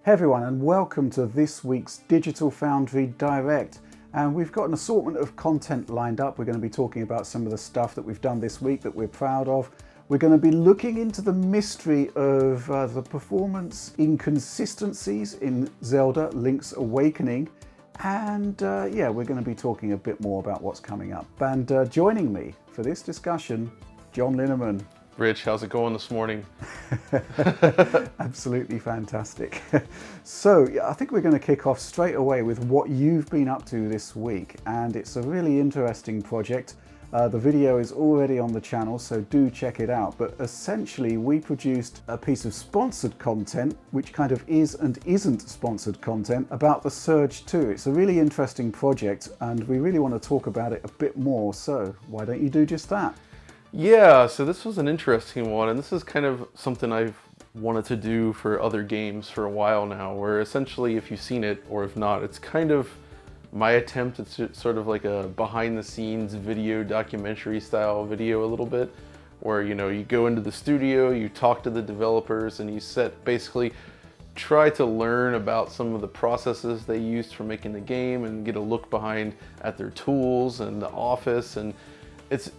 Hey everyone, and welcome to this week's Digital Foundry Direct. And we've got an assortment of content lined up. We're going to be talking about some of the stuff that we've done this week that we're proud of. We're going to be looking into the mystery of the performance inconsistencies in Zelda Link's Awakening. And yeah, we're going to be talking a bit more about what's coming up. And joining me for this discussion, John Linneman. Rich, how's it going this morning? Absolutely fantastic. So yeah, I think we're going to kick off straight away with what you've been up to this week, and it's a really interesting project. The video is already on the channel, so do check it out. But essentially, we produced a piece of sponsored content, which kind of is and isn't sponsored content, about the Surge 2. It's a really interesting project, and we really want to talk about it a bit more. So why don't you do just that? Yeah, so this was an interesting one, and this is kind of something I've wanted to do for other games for a while now, where essentially, if you've seen it or if not, it's kind of my attempt at sort of like a behind-the-scenes video documentary style video a little bit, where you go into the studio, you talk to the developers, and you basically try to learn about some of the processes they used for making the game and get a look behind at their tools and the office. And it's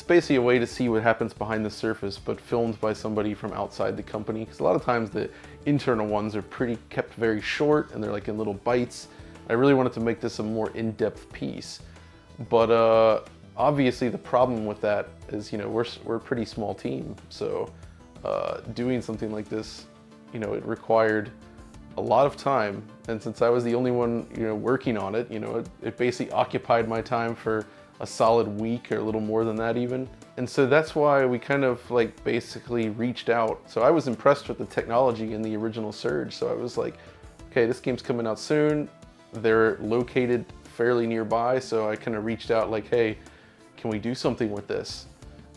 basically a way to see what happens behind the surface, but filmed by somebody from outside the company. Because a lot of times the internal ones are kept very short, and they're like in little bites. I really wanted to make this a more in-depth piece, but obviously the problem with that is we're a pretty small team, so doing something like this, it required a lot of time, and since I was the only one working on it, it basically occupied my time for a solid week, or a little more than that even. And so that's why we kind of basically reached out. So I was impressed with the technology in the original Surge. So I was like, okay, this game's coming out soon. They're located fairly nearby. So I kind of reached out like, hey, can we do something with this?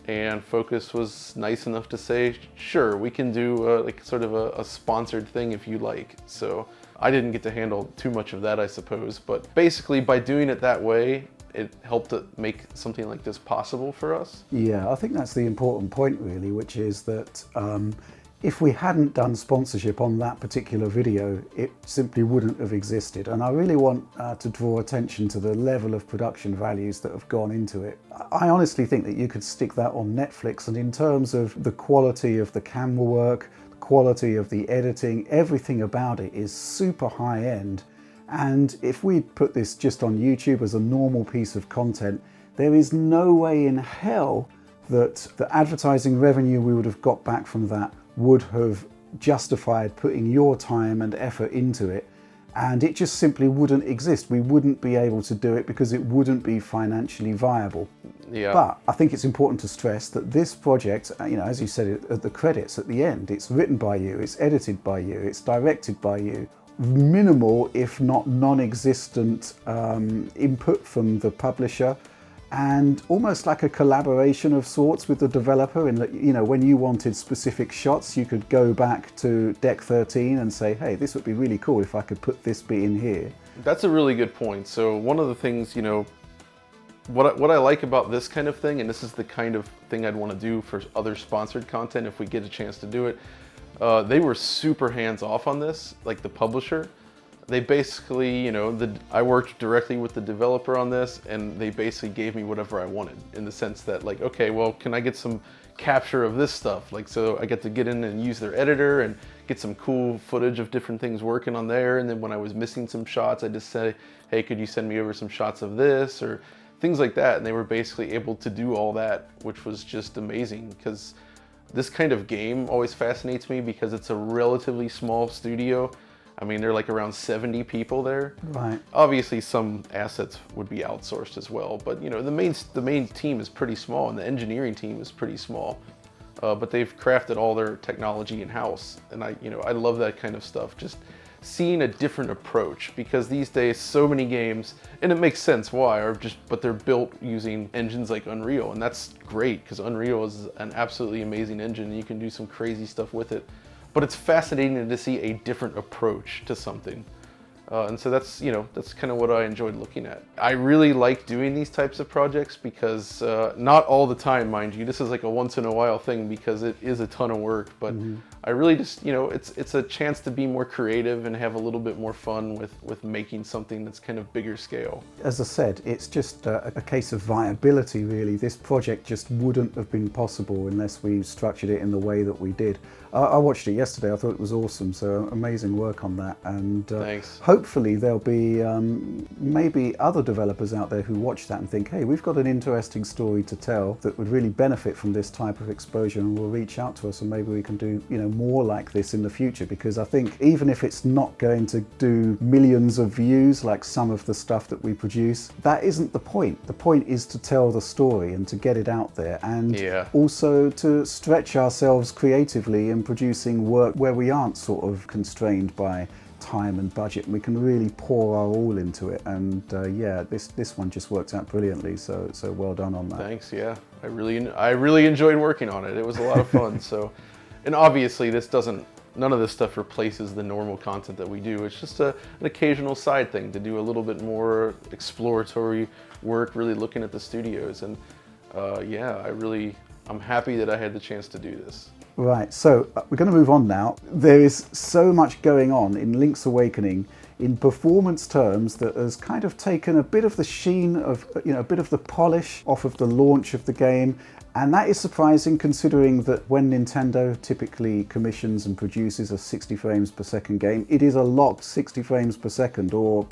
And Focus was nice enough to say, sure, we can do sort of a sponsored thing if you like. So I didn't get to handle too much of that, I suppose. But basically by doing it that way, it helped to make something like this possible for us. Yeah, I think that's the important point really, which is that if we hadn't done sponsorship on that particular video, it simply wouldn't have existed. And I really want to draw attention to the level of production values that have gone into it. I honestly think that you could stick that on Netflix, and in terms of the quality of the camera work, the quality of the editing, everything about it is super high end. And if we put this just on YouTube as a normal piece of content, there is no way in hell that the advertising revenue we would have got back from that would have justified putting your time and effort into it. And it just simply wouldn't exist. We wouldn't be able to do it because it wouldn't be financially viable. Yeah. But I think it's important to stress that this project, as you said at the credits at the end, it's written by you, it's edited by you, it's directed by you. Minimal, if not non-existent, input from the publisher, and almost like a collaboration of sorts with the developer, in that when you wanted specific shots, you could go back to Deck 13 and say, hey, this would be really cool if I could put this bit in here. That's a really good point. So one of the things, what I like about this kind of thing, and this is the kind of thing I'd want to do for other sponsored content if we get a chance to do it, they were super hands-off on this, like the publisher. They basically, I worked directly with the developer on this, and they basically gave me whatever I wanted, in the sense that okay, well, can I get some capture of this stuff? So I get to get in and use their editor and get some cool footage of different things working on there. And then when I was missing some shots, I just say, hey, could you send me over some shots of this, or things like that. And they were basically able to do all that, which was just amazing, because this kind of game always fascinates me because it's a relatively small studio. I mean, they're like around 70 people there. Right. Obviously, some assets would be outsourced as well, but the main team is pretty small, and the engineering team is pretty small. But they've crafted all their technology in-house, and I love that kind of stuff. Just seeing a different approach, because these days so many games, and it makes sense why, but they're built using engines like Unreal, and that's great because Unreal is an absolutely amazing engine and you can do some crazy stuff with it. But it's fascinating to see a different approach to something. And so that's, that's kind of what I enjoyed looking at. I really like doing these types of projects because not all the time, mind you, this is like a once in a while thing because it is a ton of work, but I really just, it's a chance to be more creative and have a little bit more fun with making something that's kind of bigger scale. As I said, it's just a case of viability, really. This project just wouldn't have been possible unless we structured it in the way that we did. I watched it yesterday. I thought it was awesome. So amazing work on that. And thanks. Hopefully there'll be maybe other developers out there who watch that and think, hey, we've got an interesting story to tell that would really benefit from this type of exposure, and will reach out to us, and maybe we can do more like this in the future. Because I think even if it's not going to do millions of views like some of the stuff that we produce, that isn't the point. The point is to tell the story and to get it out there, and also to stretch ourselves creatively in producing work where we aren't sort of constrained by time and budget, and we can really pour our all into it. And yeah, this one just worked out brilliantly, so well done on that. Thanks. Yeah, I really enjoyed working on it. It was a lot of fun. So, and obviously none of this stuff replaces the normal content that we do. It's just an occasional side thing to do a little bit more exploratory work, really looking at the studios. And yeah, I'm happy that I had the chance to do this. Right, so we're going to move on now. There is so much going on in Link's Awakening in performance terms that has kind of taken a bit of the sheen of, a bit of the polish off of the launch of the game. And that is surprising, considering that when Nintendo typically commissions and produces a 60 frames per second game, it is a locked 60 frames per second, or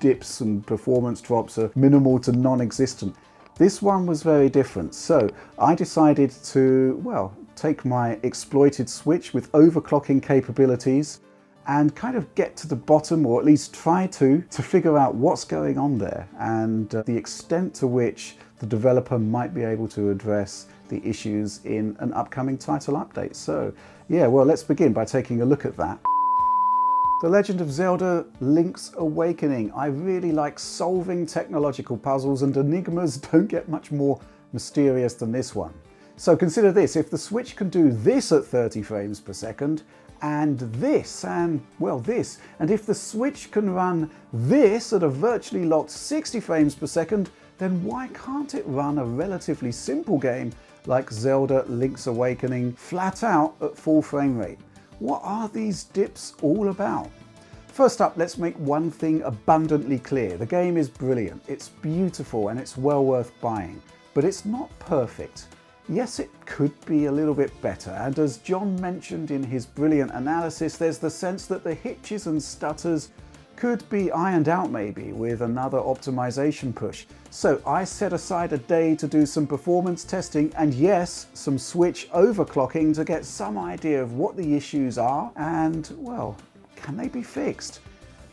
dips and performance drops are minimal to non-existent. This one was very different. So I decided to, well, take my exploited Switch with overclocking capabilities and kind of get to the bottom, or at least try to figure out what's going on there, and the extent to which the developer might be able to address the issues in an upcoming title update. So yeah, well, let's begin by taking a look at that. The Legend of Zelda Link's Awakening. I really like solving technological puzzles, and enigmas don't get much more mysterious than this one. So consider this: if the Switch can do this at 30 frames per second, and this, and well this, and if the Switch can run this at a virtually locked 60 frames per second, then why can't it run a relatively simple game like Zelda Link's Awakening flat out at full frame rate? What are these dips all about? First up, let's make one thing abundantly clear. The game is brilliant, it's beautiful, and it's well worth buying, but it's not perfect. Yes, it could be a little bit better, and as John mentioned in his brilliant analysis, there's the sense that the hitches and stutters could be ironed out maybe with another optimization push. So I set aside a day to do some performance testing, and yes, some Switch overclocking to get some idea of what the issues are and, well, can they be fixed?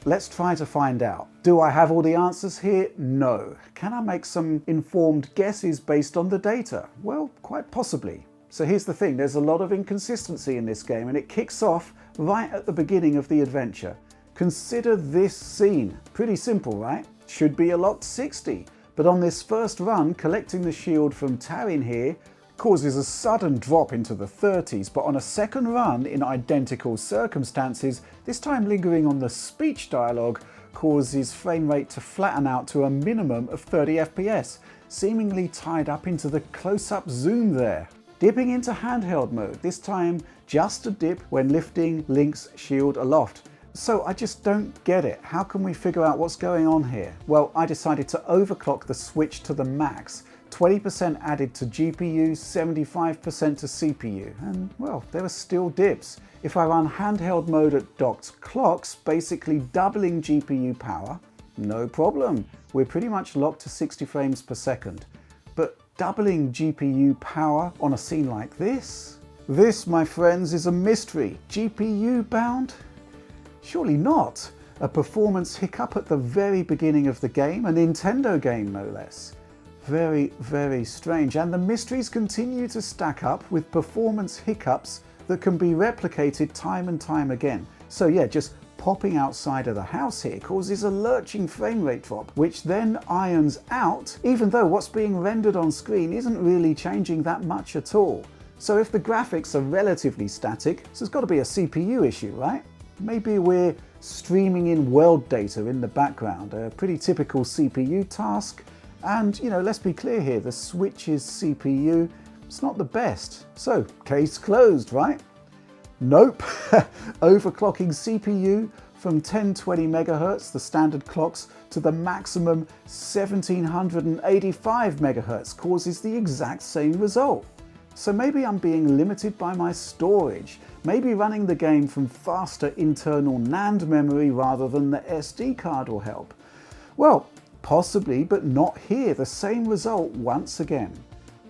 Let's try to find out. Do I have all the answers here? No. Can I make some informed guesses based on the data? Well, quite possibly. So here's the thing, there's a lot of inconsistency in this game, and it kicks off right at the beginning of the adventure. Consider this scene. Pretty simple, right? Should be a locked 60. But on this first run, collecting the shield from Tarin here causes a sudden drop into the 30s, but on a second run in identical circumstances, this time lingering on the speech dialogue, causes frame rate to flatten out to a minimum of 30 FPS, seemingly tied up into the close-up zoom there. Dipping into handheld mode, this time just a dip when lifting Link's shield aloft. So I just don't get it. How can we figure out what's going on here? Well, I decided to overclock the Switch to the max. 20% added to GPU, 75% to CPU, and well, there are still dips. If I run handheld mode at docked clocks, basically doubling GPU power, no problem. We're pretty much locked to 60 frames per second. But doubling GPU power on a scene like this? This, my friends, is a mystery. GPU bound? Surely not. A performance hiccup at the very beginning of the game, a Nintendo game no less. Very, very strange, and the mysteries continue to stack up with performance hiccups that can be replicated time and time again. So yeah, just popping outside of the house here causes a lurching frame rate drop, which then irons out, even though what's being rendered on screen isn't really changing that much at all. So if the graphics are relatively static, so it's got to be a CPU issue, right? Maybe we're streaming in world data in the background, a pretty typical CPU task. And, let's be clear here, the Switch's CPU, it's not the best. So, case closed, right? Nope. Overclocking CPU from 1020 megahertz, the standard clocks, to the maximum 1785 megahertz causes the exact same result. So maybe I'm being limited by my storage. Maybe running the game from faster internal NAND memory rather than the SD card will help. Well, possibly, but not here. The same result once again.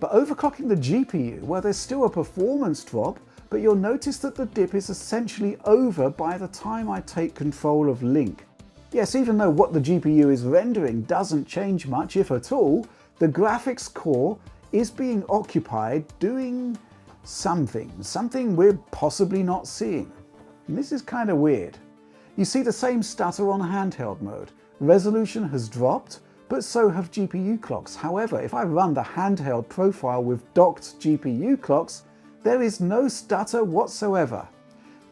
But overclocking the GPU, well, there's still a performance drop, but you'll notice that the dip is essentially over by the time I take control of Link. Yes, even though what the GPU is rendering doesn't change much, if at all, the graphics core is being occupied doing something we're possibly not seeing. And this is kind of weird. You see the same stutter on handheld mode. Resolution has dropped, but so have GPU clocks. However, if I run the handheld profile with docked GPU clocks, there is no stutter whatsoever.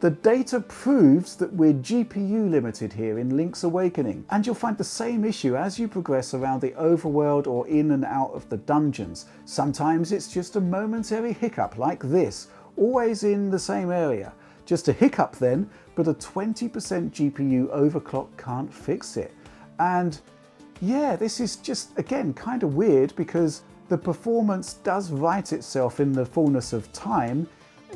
The data proves that we're GPU limited here in Link's Awakening, and you'll find the same issue as you progress around the overworld or in and out of the dungeons. Sometimes it's just a momentary hiccup like this, always in the same area. Just a hiccup then, but a 20% GPU overclock can't fix it. And yeah, this is just, again, kind of weird because the performance does right itself in the fullness of time,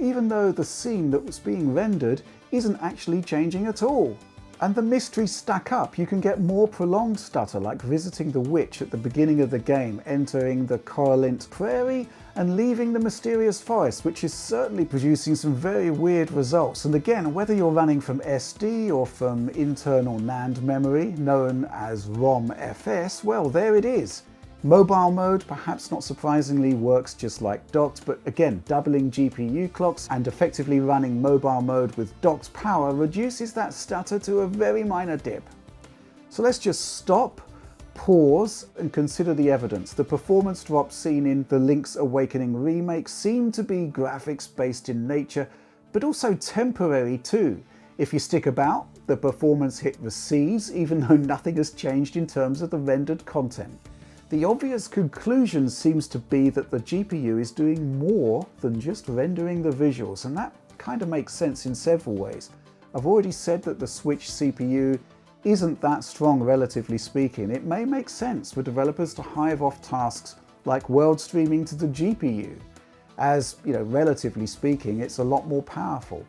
even though the scene that was being rendered isn't actually changing at all. And the mysteries stack up. You can get more prolonged stutter, like visiting the witch at the beginning of the game, entering the Coralint Prairie and leaving the mysterious forest, which is certainly producing some very weird results. And again, whether you're running from SD or from internal NAND memory, known as ROM-FS, well, there it is. Mobile mode, perhaps not surprisingly, works just like docked, but again, doubling GPU clocks and effectively running mobile mode with docked power reduces that stutter to a very minor dip. So let's just stop, pause, and consider the evidence. The performance drops seen in the Link's Awakening remake seem to be graphics based in nature, but also temporary too. If you stick about, the performance hit recedes, even though nothing has changed in terms of the rendered content. The obvious conclusion seems to be that the GPU is doing more than just rendering the visuals, and that kind of makes sense in several ways. I've already said that the Switch CPU isn't that strong relatively speaking. It may make sense for developers to hive off tasks like world streaming to the GPU, as, relatively speaking, it's a lot more powerful.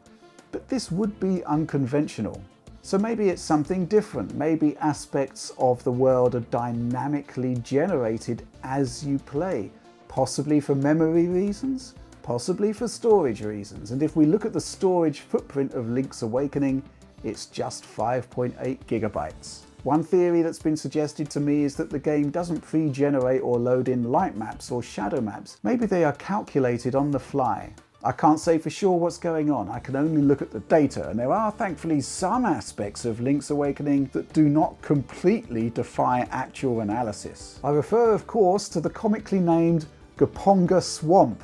But this would be unconventional. So maybe it's something different. Maybe aspects of the world are dynamically generated as you play, possibly for memory reasons, possibly for storage reasons. And if we look at the storage footprint of Link's Awakening, it's just 5.8 gigabytes. One theory that's been suggested to me is that the game doesn't pre-generate or load in light maps or shadow maps. Maybe they are calculated on the fly. I can't say for sure what's going on. I can only look at the data, and there are thankfully some aspects of Link's Awakening that do not completely defy actual analysis. I refer, of course, to the comically named Gaponga Swamp.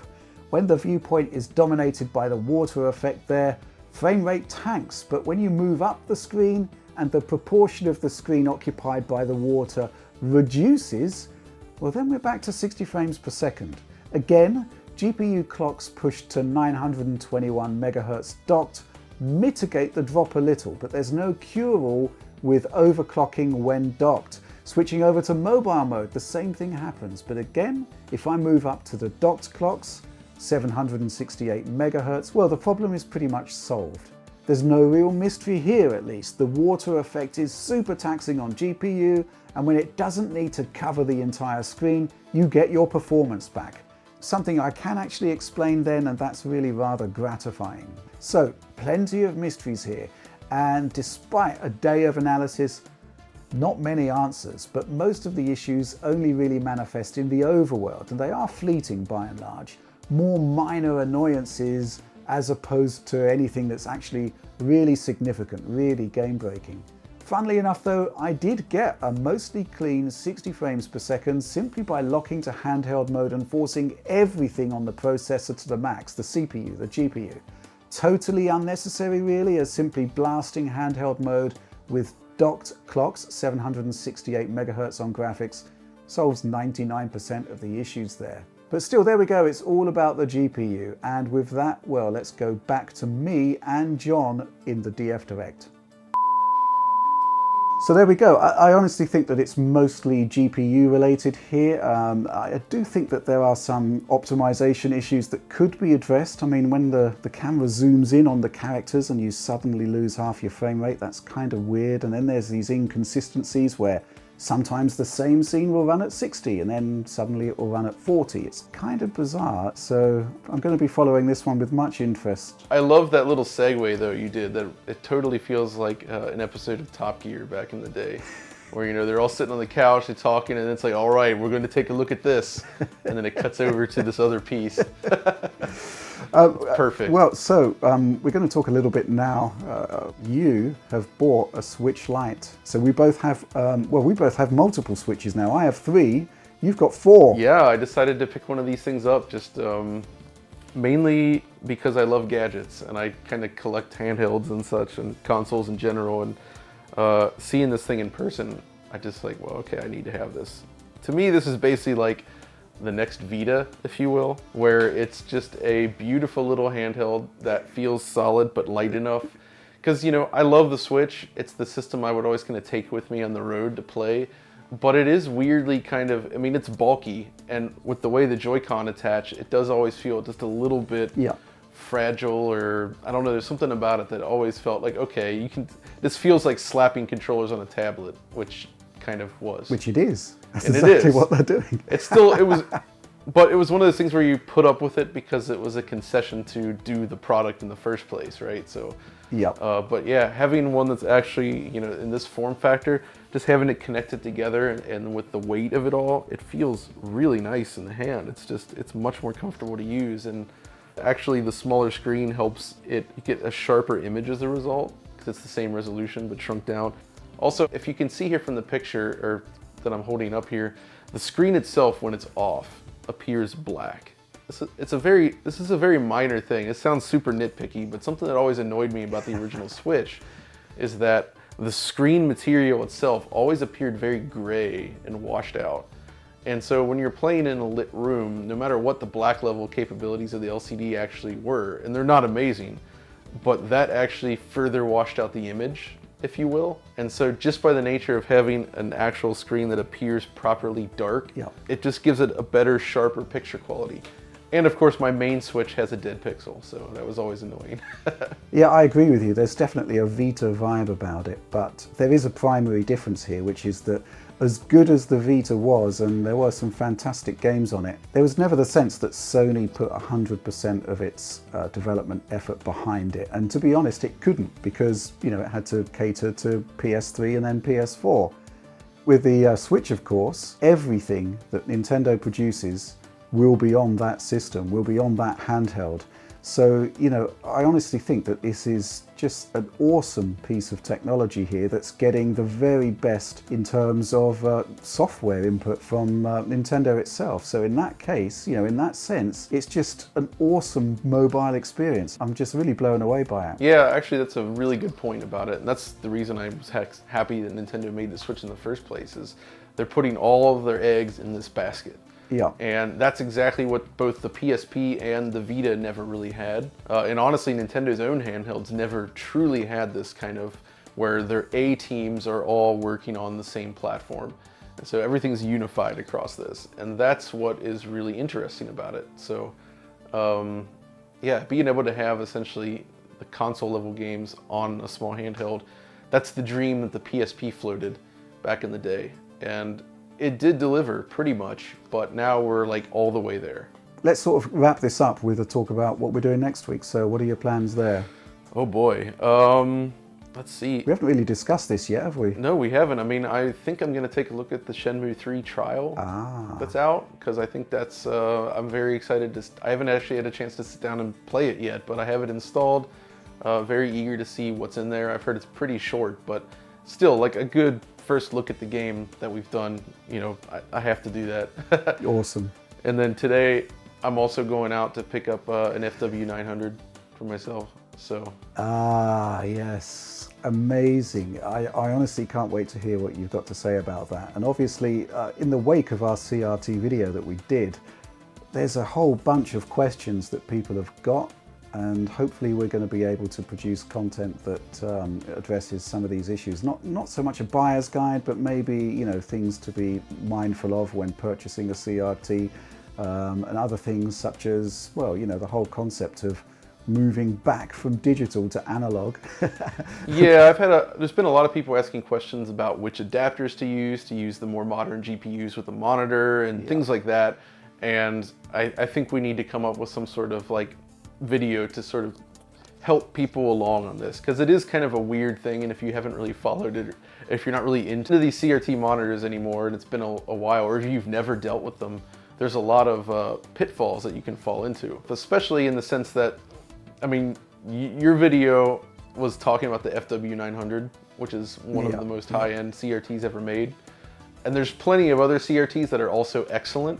When the viewpoint is dominated by the water effect there, frame rate tanks, but when you move up the screen and the proportion of the screen occupied by the water reduces, well, then we're back to 60 frames per second. Again, GPU clocks pushed to 921 MHz docked mitigate the drop a little, but there's no cure-all with overclocking when docked. Switching over to mobile mode, the same thing happens, but again, if I move up to the docked clocks, 768 MHz, well, the problem is pretty much solved. There's no real mystery here, at least. The water effect is super taxing on GPU, and when it doesn't need to cover the entire screen, you get your performance back. Something I can actually explain then, and that's really rather gratifying. So, plenty of mysteries here, and despite a day of analysis, not many answers, but most of the issues only really manifest in the overworld, and they are fleeting by and large. More minor annoyances as opposed to anything that's actually really significant, really game-breaking. Funnily enough though, I did get a mostly clean 60 frames per second simply by locking to handheld mode and forcing everything on the processor to the max, the CPU, the GPU. totally unnecessary really, as simply blasting handheld mode with docked clocks, 768 megahertz on graphics, solves 99% of the issues there. But still, there we go, it's all about the GPU. And with that, well, let's go back to me and John in the DF Direct. So there we go. I honestly think that it's mostly GPU related here. I do think that there are some optimization issues that could be addressed. I mean, when the camera zooms in on the characters and you suddenly lose half your frame rate, that's kind of weird. And then there's these inconsistencies where sometimes the same scene will run at 60 and then suddenly it will run at 40. It's kind of bizarre. So I'm going to be following this one with much interest. I love that little segue though you did. That it totally feels like an episode of Top Gear back in the day, where you know they're all sitting on the couch, they're talking, and it's like, all right, we're going to take a look at this, and then it cuts over to this other piece. Perfect. Well, so we're going to talk a little bit now. You have bought a Switch Lite, so we both have. We both have multiple Switches now. I have 3. You've got 4. Yeah, I decided to pick one of these things up just mainly because I love gadgets and I kind of collect handhelds and such and consoles in general. And seeing this thing in person, I just like, well, okay, I need to have this. To me, this is basically like the next Vita, if you will, where it's just a beautiful little handheld that feels solid but light enough. Because, you know, I love the Switch. It's the system I would always kind of take with me on the road to play. But it is weirdly kind of, I mean, it's bulky. And with the way the Joy-Con attach, it does always feel just a little bit fragile, or I don't know, there's something about it that always felt like, okay, this feels like slapping controllers on a tablet, which kind of was. Which it is. That's and exactly it is. what they're doing. But it was one of those things where you put up with it because it was a concession to do the product in the first place, right? So, but yeah, having one that's actually, you know, in this form factor, just having it connected together and with the weight of it all, it feels really nice in the hand. It's much more comfortable to use. And actually the smaller screen helps it get a sharper image as a result, because it's the same resolution but shrunk down. Also, if you can see here from the picture or that I'm holding up here, the screen itself, when it's off, appears black. This is a very minor thing. It sounds super nitpicky, but something that always annoyed me about the original Switch is that the screen material itself always appeared very gray and washed out. And so when you're playing in a lit room, no matter what the black level capabilities of the LCD actually were, and they're not amazing, but that actually further washed out the image, if you will. And so just by the nature of having an actual screen that appears properly dark, it just gives it a better, sharper picture quality. And of course my main Switch has a dead pixel, so that was always annoying. Yeah, I agree with you. There's definitely a Vita vibe about it, but there is a primary difference here, which is that as good as the Vita was, and there were some fantastic games on it, there was never the sense that Sony put 100% of its development effort behind it. And to be honest, it couldn't, because, you know, it had to cater to PS3 and then PS4. With the Switch, of course, everything that Nintendo produces will be on that system, will be on that handheld. So, you know, I honestly think that this is just an awesome piece of technology here that's getting the very best in terms of software input from Nintendo itself. So in that case, you know, in that sense, it's just an awesome mobile experience. I'm just really blown away by it. Yeah, actually that's a really good point about it. And that's the reason I was happy that Nintendo made the Switch in the first place, is they're putting all of their eggs in this basket. Yeah. And that's exactly what both the PSP and the Vita never really had. And honestly, Nintendo's own handhelds never truly had this kind of, where their A teams are all working on the same platform. And so everything's unified across this. And that's what is really interesting about it. So yeah, being able to have essentially the console level games on a small handheld, that's the dream that the PSP floated back in the day. And it did deliver pretty much, but now we're like all the way there. Let's sort of wrap this up with a talk about what we're doing next week. So what are your plans there? Oh boy, let's see. We haven't really discussed this yet, have we? No, we haven't. I mean, I think I'm gonna take a look at the Shenmue 3 trial that's out, because I think that's, I'm very excited to, I haven't actually had a chance to sit down and play it yet, but I have it installed. Very eager to see what's in there. I've heard it's pretty short, but still like a good first look at the game that we've done. You know, I have to do that. Awesome. And then today I'm also going out to pick up an FW900 for myself. So. Ah, yes. Amazing. I honestly can't wait to hear what you've got to say about that. And obviously, in the wake of our CRT video that we did, there's a whole bunch of questions that people have got, and hopefully we're going to be able to produce content that addresses some of these issues. Not so much a buyer's guide, but maybe, you know, things to be mindful of when purchasing a CRT, and other things such as, well, you know, the whole concept of moving back from digital to analog. Yeah, there's been a lot of people asking questions about which adapters to use the more modern GPUs with the monitor and things like that. And I think we need to come up with some sort of like video to sort of help people along on this, because it is kind of a weird thing, and if you haven't really followed it, if you're not really into these CRT monitors anymore and it's been a while, or if you've never dealt with them, there's a lot of pitfalls that you can fall into, especially in the sense that, I mean, your video was talking about the FW900, which is one of the most high-end CRTs ever made. And there's plenty of other CRTs that are also excellent,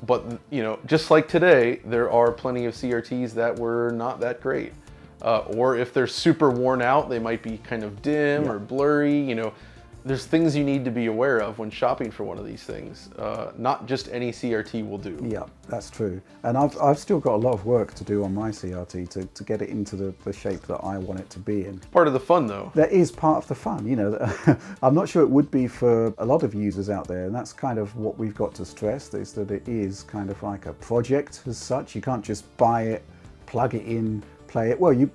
but, you know, just like today, there are plenty of CRTs that were not that great. Or if they're super worn out, they might be kind of dim or blurry, you know. There's things you need to be aware of when shopping for one of these things. Not just any CRT will do. Yeah, that's true. And I've still got a lot of work to do on my CRT to get it into the shape that I want it to be in. Part of the fun, though. That is part of the fun, you know. I'm not sure it would be for a lot of users out there, and that's kind of what we've got to stress, is that it is kind of like a project as such. You can't just buy it, plug it in, play it. Well, you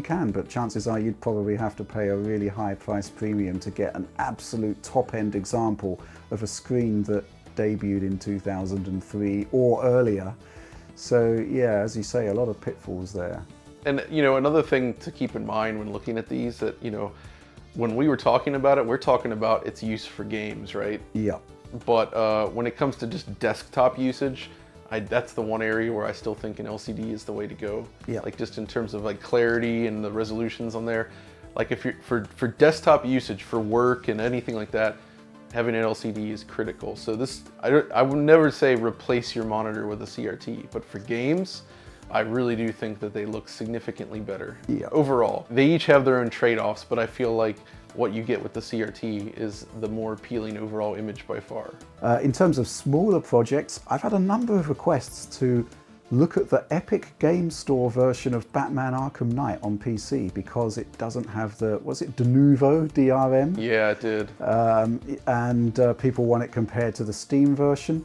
can, but chances are you'd probably have to pay a really high price premium to get an absolute top-end example of a screen that debuted in 2003 or earlier. So yeah, as you say, a lot of pitfalls there. And, you know, another thing to keep in mind when looking at these, that, you know, when we were talking about it, we're talking about its use for games, right? Yeah. But when it comes to just desktop usage, that's the one area where I still think an LCD is the way to go. Yeah. Like, just in terms of like clarity and the resolutions on there. Like, if you're for desktop usage, for work and anything like that, having an LCD is critical. So I would never say replace your monitor with a CRT, but for games, I really do think that they look significantly better. Yeah. Overall, they each have their own trade-offs, but I feel like what you get with the CRT is the more appealing overall image by far. In terms of smaller projects, I've had a number of requests to look at the Epic Game Store version of Batman Arkham Knight on PC, because it doesn't have the, was it de novo DRM? Yeah, it did. And people want it compared to the Steam version.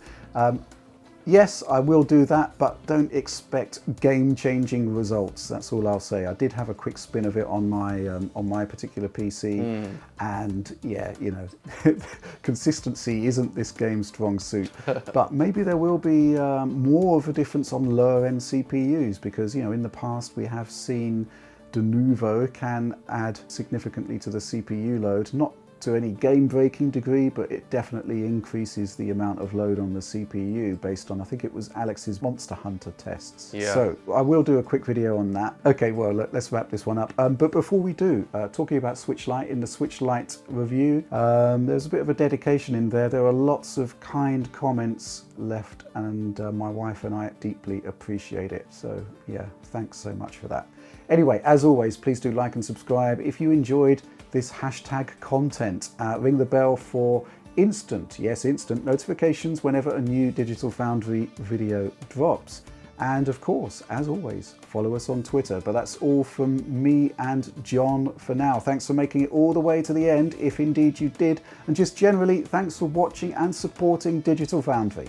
Yes, I will do that, but don't expect game-changing results. That's all I'll say. I did have a quick spin of it on my particular PC, and yeah, you know, consistency isn't this game's strong suit. But maybe there will be more of a difference on lower-end CPUs, because, you know, in the past we have seen de novo can add significantly to the CPU load, not to any game-breaking degree, but it definitely increases the amount of load on the CPU based on, I think it was Alex's Monster Hunter tests. Yeah. So I will do a quick video on that. Okay, well, let's wrap this one up. But before we do, talking about Switch Lite, in the Switch Lite review, there's a bit of a dedication in there. There are lots of kind comments left, and my wife and I deeply appreciate it. So yeah, thanks so much for that. Anyway, as always, please do like and subscribe if you enjoyed this hashtag content. Ring the bell for instant notifications whenever a new Digital Foundry video drops. And of course, as always, follow us on Twitter. But that's all from me and John for now. Thanks for making it all the way to the end, if indeed you did. And just generally, thanks for watching and supporting Digital Foundry.